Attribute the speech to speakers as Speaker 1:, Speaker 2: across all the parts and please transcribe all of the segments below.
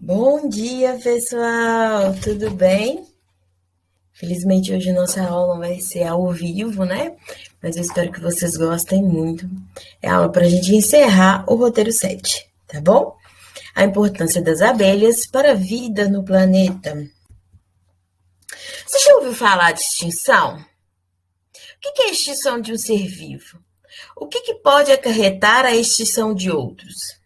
Speaker 1: Bom dia, pessoal! Tudo bem? Felizmente hoje nossa aula vai ser ao vivo, né? Mas eu espero que vocês gostem muito. É a aula para a gente encerrar o roteiro 7, tá bom? A importância das abelhas para a vida no planeta. Você já ouviu falar de extinção? O que é a extinção de um ser vivo? O que pode acarretar a extinção de outros?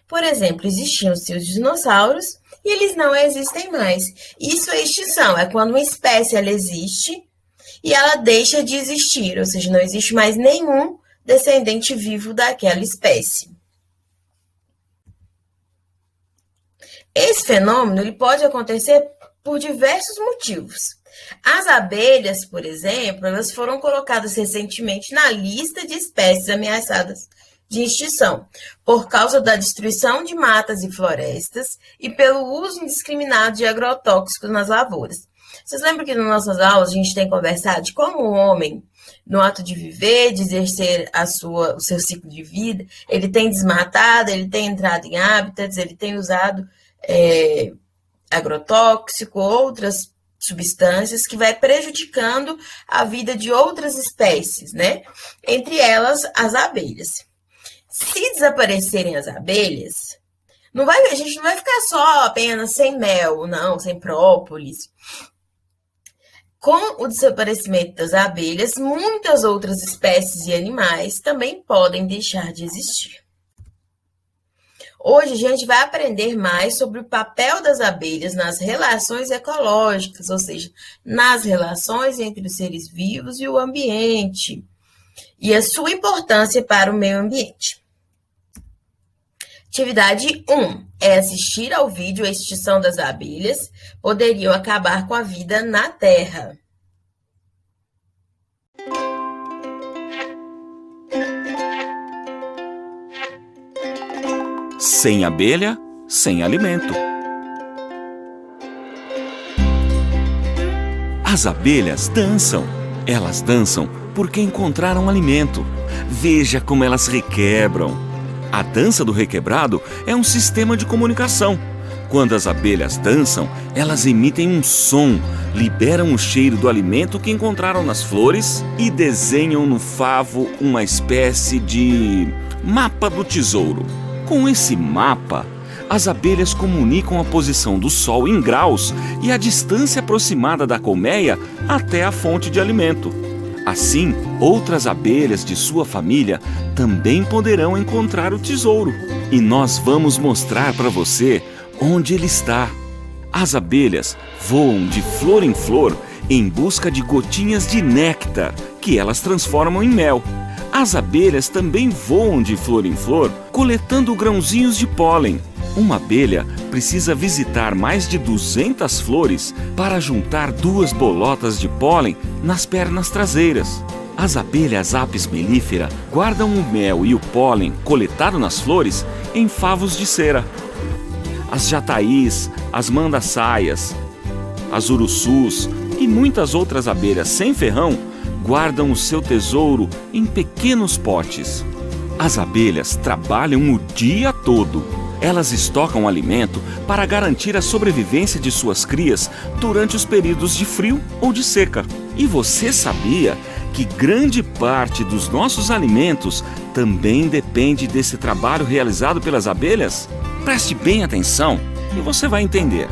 Speaker 1: Por exemplo, existiam os dinossauros e eles não existem mais. Isso é extinção, é quando uma espécie ela existe e ela deixa de existir, ou seja, não existe mais nenhum descendente vivo daquela espécie. Esse fenômeno ele pode acontecer por diversos motivos. As abelhas, por exemplo, elas foram colocadas recentemente na lista de espécies ameaçadas de extinção, por causa da destruição de matas e florestas e pelo uso indiscriminado de agrotóxicos nas lavouras. Vocês lembram que nas nossas aulas a gente tem conversado de como o homem, no ato de viver, de exercer o seu ciclo de vida, ele tem desmatado, ele tem entrado em hábitats, ele tem usado agrotóxico, outras substâncias que vai prejudicando a vida de outras espécies, né? Entre elas as abelhas. Se desaparecerem as abelhas, a gente não vai ficar só apenas sem mel, não, sem própolis. Com o desaparecimento das abelhas, muitas outras espécies e animais também podem deixar de existir. Hoje a gente vai aprender mais sobre o papel das abelhas nas relações ecológicas, ou seja, nas relações entre os seres vivos e o ambiente, e a sua importância para o meio ambiente. Atividade 1 é assistir ao vídeo A Extinção das Abelhas poderiam acabar com a vida na Terra.
Speaker 2: Sem abelha, sem alimento. As abelhas dançam. Elas dançam porque encontraram alimento. Veja como elas requebram. A dança do requebrado é um sistema de comunicação. Quando as abelhas dançam, elas emitem um som, liberam o cheiro do alimento que encontraram nas flores e desenham no favo uma espécie de mapa do tesouro. Com esse mapa, as abelhas comunicam a posição do sol em graus e a distância aproximada da colmeia até a fonte de alimento. Assim, outras abelhas de sua família também poderão encontrar o tesouro. E nós vamos mostrar para você onde ele está. As abelhas voam de flor em flor em busca de gotinhas de néctar, que elas transformam em mel. As abelhas também voam de flor em flor, coletando grãozinhos de pólen. Uma abelha precisa visitar mais de 200 flores para juntar 2 bolotas de pólen nas pernas traseiras. As abelhas Apis mellifera guardam o mel e o pólen coletado nas flores em favos de cera. As jataís, as mandaçaias, as urussus e muitas outras abelhas sem ferrão guardam o seu tesouro em pequenos potes. As abelhas trabalham o dia todo. Elas estocam alimento para garantir a sobrevivência de suas crias durante os períodos de frio ou de seca. E você sabia que grande parte dos nossos alimentos também depende desse trabalho realizado pelas abelhas? Preste bem atenção e você vai entender.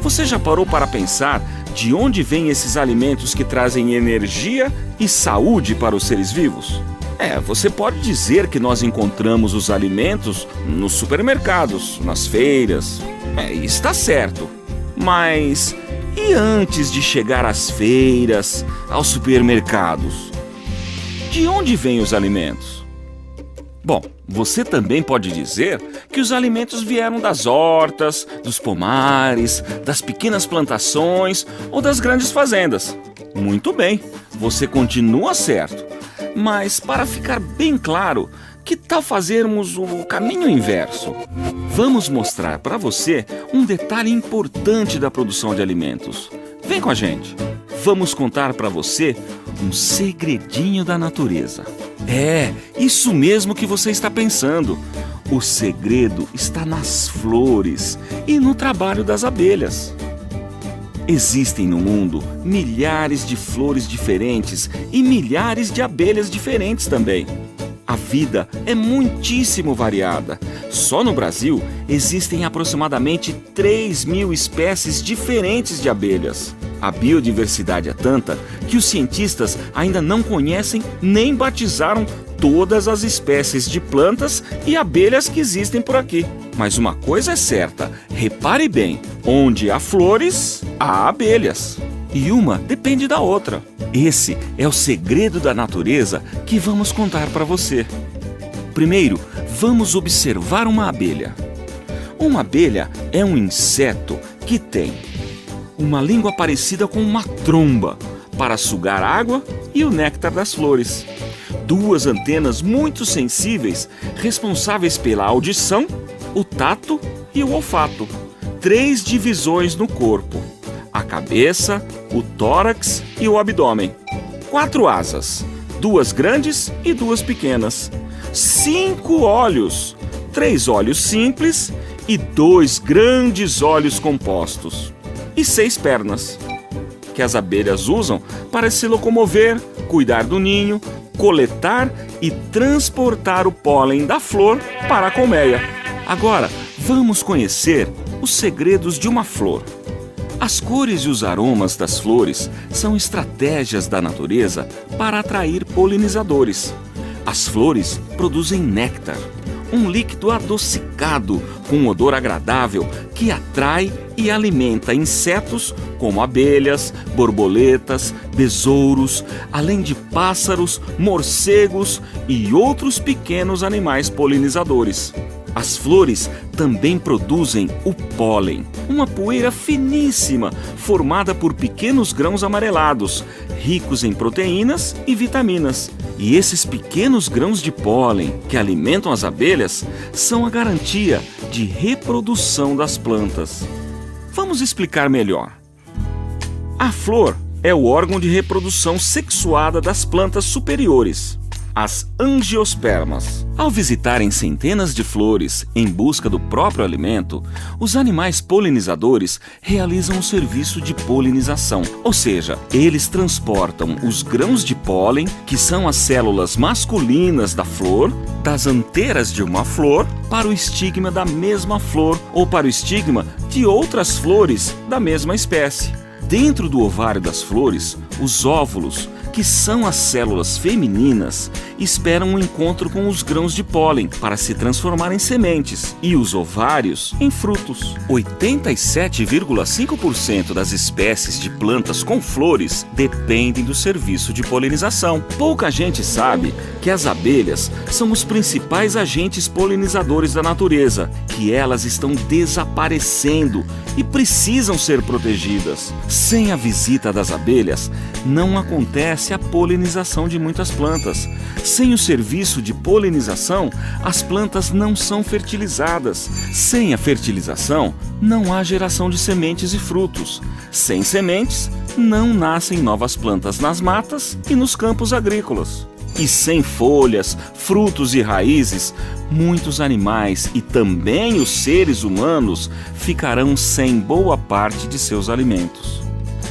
Speaker 2: Você já parou para pensar de onde vêm esses alimentos que trazem energia e saúde para os seres vivos? Você pode dizer que nós encontramos os alimentos nos supermercados, nas feiras. E está certo. Mas e antes de chegar às feiras, aos supermercados? De onde vêm os alimentos? Bom, você também pode dizer que os alimentos vieram das hortas, dos pomares, das pequenas plantações ou das grandes fazendas. Muito bem, você continua certo. Mas, para ficar bem claro, Que tal fazermos o caminho inverso? Vamos mostrar para você um detalhe importante da produção de alimentos. Vem com a gente. Vamos contar para você um segredinho da natureza. É, isso mesmo que você está pensando. O segredo está nas flores e no trabalho das abelhas. Existem no mundo milhares de flores diferentes e milhares de abelhas diferentes também. A vida é muitíssimo variada. Só no Brasil existem aproximadamente 3.000 espécies diferentes de abelhas. A biodiversidade é tanta que os cientistas ainda não conhecem nem batizaram todas as espécies de plantas e abelhas que existem por aqui. Mas uma coisa é certa, repare bem, onde há flores, há abelhas. E uma depende da outra. Esse é o segredo da natureza que vamos contar para você. Primeiro, vamos observar uma abelha. Uma abelha é um inseto que tem uma língua parecida com uma tromba para sugar água e o néctar das flores. Duas antenas muito sensíveis, responsáveis pela audição, o tato e o olfato. 3 divisões no corpo: a cabeça, o tórax e o abdômen. 4 asas, 2 grandes e 2 pequenas. 5 olhos, 3 olhos simples e 2 grandes olhos compostos. E 6 pernas, que as abelhas usam para se locomover, cuidar do ninho, coletar e transportar o pólen da flor para a colmeia. Agora, vamos conhecer os segredos de uma flor. As cores e os aromas das flores são estratégias da natureza para atrair polinizadores. As flores produzem néctar, um líquido adocicado com um odor agradável que atrai e alimenta insetos como abelhas, borboletas, besouros, além de pássaros, morcegos e outros pequenos animais polinizadores. As flores também produzem o pólen, uma poeira finíssima formada por pequenos grãos amarelados, ricos em proteínas e vitaminas. E esses pequenos grãos de pólen que alimentam as abelhas são a garantia de reprodução das plantas. Vamos explicar melhor. A flor é o órgão de reprodução sexuada das plantas superiores, as angiospermas. Ao visitarem centenas de flores em busca do próprio alimento, os animais polinizadores realizam o serviço de polinização, ou seja, eles transportam os grãos de pólen, que são as células masculinas da flor, das anteiras de uma flor para o estigma da mesma flor ou para o estigma de outras flores da mesma espécie. Dentro do ovário das flores, os óvulos, que são as células femininas, esperam um encontro com os grãos de pólen para se transformar em sementes e os ovários em frutos. 87,5% das espécies de plantas com flores dependem do serviço de polinização. Pouca gente sabe que as abelhas são os principais agentes polinizadores da natureza, que elas estão desaparecendo e precisam ser protegidas. Sem a visita das abelhas, não acontece a polinização de muitas plantas. Sem o serviço de polinização, as plantas não são fertilizadas. Sem a fertilização, não há geração de sementes e frutos. Sem sementes, não nascem novas plantas nas matas e nos campos agrícolas. E sem folhas, frutos e raízes, muitos animais e também os seres humanos ficarão sem boa parte de seus alimentos.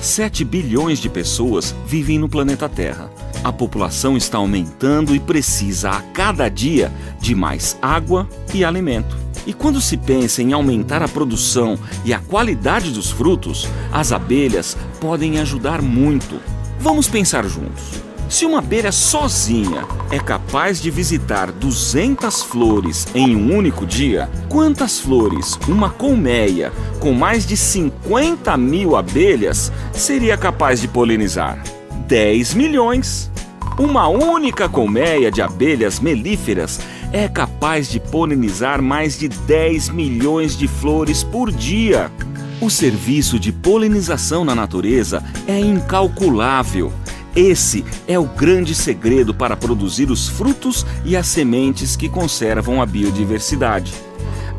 Speaker 2: 7 bilhões de pessoas vivem no planeta Terra. A população está aumentando e precisa a cada dia de mais água e alimento. E quando se pensa em aumentar a produção e a qualidade dos frutos, as abelhas podem ajudar muito. Vamos pensar juntos. Se uma abelha sozinha é capaz de visitar 200 flores em um único dia, quantas flores uma colmeia com mais de 50.000 abelhas seria capaz de polinizar? 10 milhões! Uma única colmeia de abelhas melíferas é capaz de polinizar mais de 10 milhões de flores por dia. O serviço de polinização na natureza é incalculável. Esse é o grande segredo para produzir os frutos e as sementes que conservam a biodiversidade.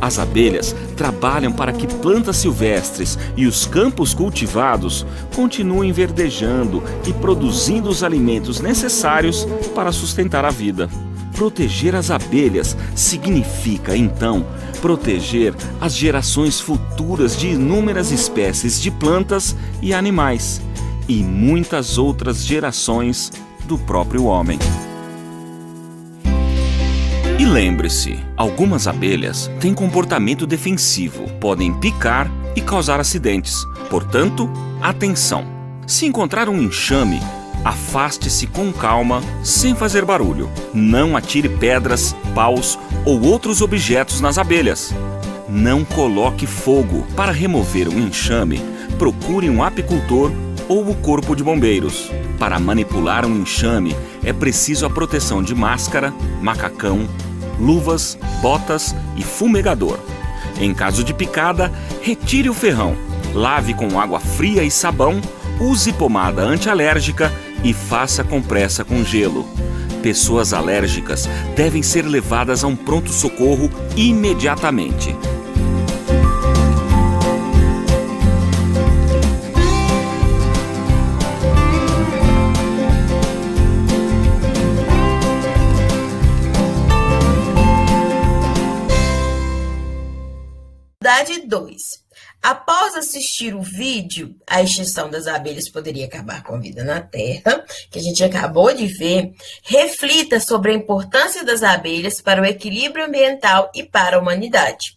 Speaker 2: As abelhas trabalham para que plantas silvestres e os campos cultivados continuem verdejando e produzindo os alimentos necessários para sustentar a vida. Proteger as abelhas significa, então, proteger as gerações futuras de inúmeras espécies de plantas e animais e muitas outras gerações do próprio homem. E lembre-se, algumas abelhas têm comportamento defensivo, podem picar e causar acidentes. Portanto, atenção! Se encontrar um enxame, afaste-se com calma, sem fazer barulho. Não atire pedras, paus ou outros objetos nas abelhas. Não coloque fogo. Para remover um enxame, procure um apicultor ou o corpo de bombeiros. Para manipular um enxame, é preciso a proteção de máscara, macacão, luvas, botas e fumegador. Em caso de picada, retire o ferrão, lave com água fria e sabão, use pomada antialérgica e faça compressa com gelo. Pessoas alérgicas devem ser levadas a um pronto-socorro imediatamente.
Speaker 1: Atividade 2. Após assistir o vídeo A Extinção das Abelhas Poderia Acabar com a Vida na Terra, que a gente acabou de ver, reflita sobre a importância das abelhas para o equilíbrio ambiental e para a humanidade.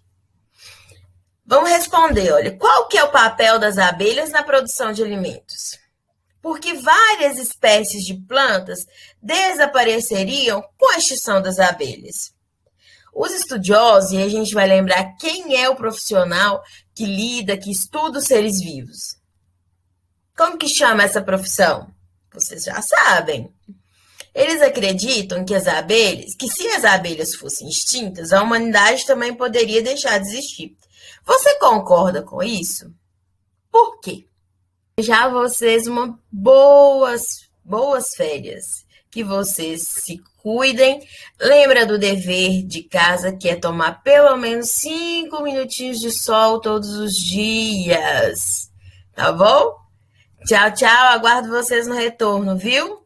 Speaker 1: Vamos responder, olha, qual que é o papel das abelhas na produção de alimentos? Porque várias espécies de plantas desapareceriam com a extinção das abelhas. Os estudiosos, e a gente vai lembrar quem é o profissional que lida, que estuda os seres vivos. Como que chama essa profissão? Vocês já sabem. Eles acreditam que se as abelhas fossem extintas, a humanidade também poderia deixar de existir. Você concorda com isso? Por quê? Já vocês boas férias. Que vocês se cuidem. Lembra do dever de casa, que é tomar pelo menos 5 minutinhos de sol todos os dias. Tá bom? Tchau, tchau. Aguardo vocês no retorno, viu?